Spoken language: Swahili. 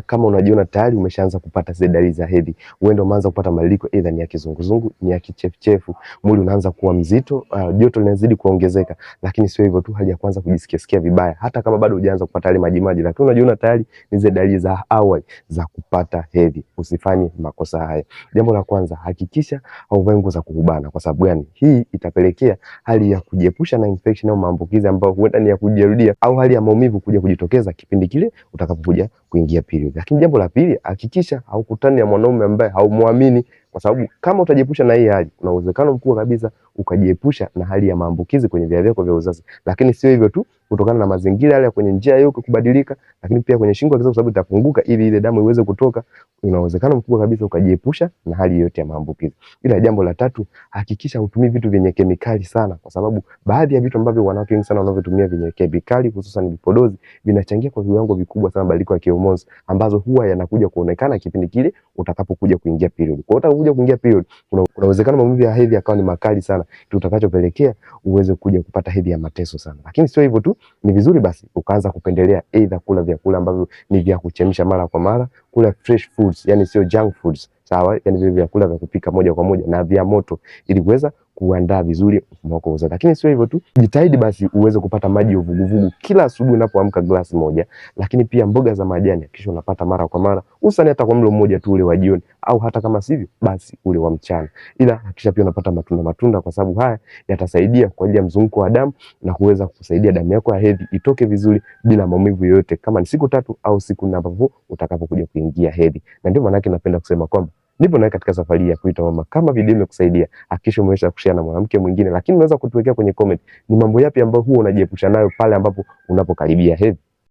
Kama unajiona tayari umeshaanza kupata zile dalili za hedhi, wewe ndio umeanza kupata mabadiliko, aidha ni ya kizunguzungu, ni ya kichefuchefu, mwili unaanza kuwa mzito, joto linazidi kuongezeka, lakini sio hivyo tu, hali ya kwanza kujisikia vibaya, hata kama bado hujaanza kupata yale majimaji, lakini unajiona tayari ni zile dalili za awali za kupata hedhi. Usifanye makosa haya. Jambo la kwanza, hakikisha hauvai nguo za kukubana. Kwa sababu gani? Hii itapelekea hali ya kujiepusha na infection au maambukizi ambayo huenda ni ya kujirudia, au hali ya maumivu kuja kujitokeza kipindi kile utakapokuja kuingia period. Lakini jambo la pili, hakikisha haukutani na mwanaume ambaye haumuamini, kwa sababu kama utajiepusha na hii hali, kuna uwezekano mkubwa kabisa ukajiepusha na hali ya maambukizi kwenye via vyako vya uzazi. Lakini sio hivyo tu, kutokana na mazingira yale kwenye njia yako kubadilika, lakini pia kwenye shingo ya kizazi, kwa sababu itafunguka ili ile damu iweze kutoka, una uwezekano mkubwa kabisa ukajiepusha na hali yote ya maambukizi. Ila jambo la tatu, hakikisha hutumii vitu vyenye kemikali sana, kwa sababu baadhi ya vitu ambavyo wanawake wengi sana wanavyotumia vyenye kemikali, hususan vipodozi, vinachangia kwa viwango vikubwa sana mabadiliko ya hormones ambazo huwa yanakuja kuonekana kipindi kile utakapokuja kuingia period. Kwa hiyo utakapokuja kuingia period, kuna uwezekano maumivu ya hedhi yakawa ni makali sana, kitakachopelekea uweze kuja kupata hedhi ya mateso sana. Lakini sio hivyo tu, ni vizuri basi ukaanza kupendelea aidha kula vyakula ambavyo ni vya kuchemsha mara kwa mara, kula fresh foods, yani sio junk foods, sawa? Yani vile vyakula vya kupika moja kwa moja na vya moto, ili kuweza kuandaa vizuri mfumo wako wa uzazi. Lakini sio hivyo tu, jitahidi basi uweze kupata maji ya uvuguvugu kila asubuhi unapoamka, glasi moja. Lakini pia mboga za majani kisha unapata mara kwa mara, usani hata kwa mlo mmoja tu ule wa jioni, au hata kama sivyo basi ule wa mchana. Ila hakikisha pia unapata matunda, kwa sababu haya yatasaidia kwa ajili ya mzunguko wa damu na kuweza kusaidia damu yako ya hedhi itoke vizuri bila maumivu yoyote, kama ni siku 3 au siku 4 ambapo utakapokuja kuingia hedhi. Na ndio maana yake napenda kusema kwamba nipo nawe katika safari ya kuita mama. Kama video imekusaidia, hakikisha umeweza kushare na mwanamke mwingine, lakini unaweza kutuwekea kwenye comment ni mambo yapi ambayo huwa unajiepusha nayo pale ambapo unapokaribia hedhi.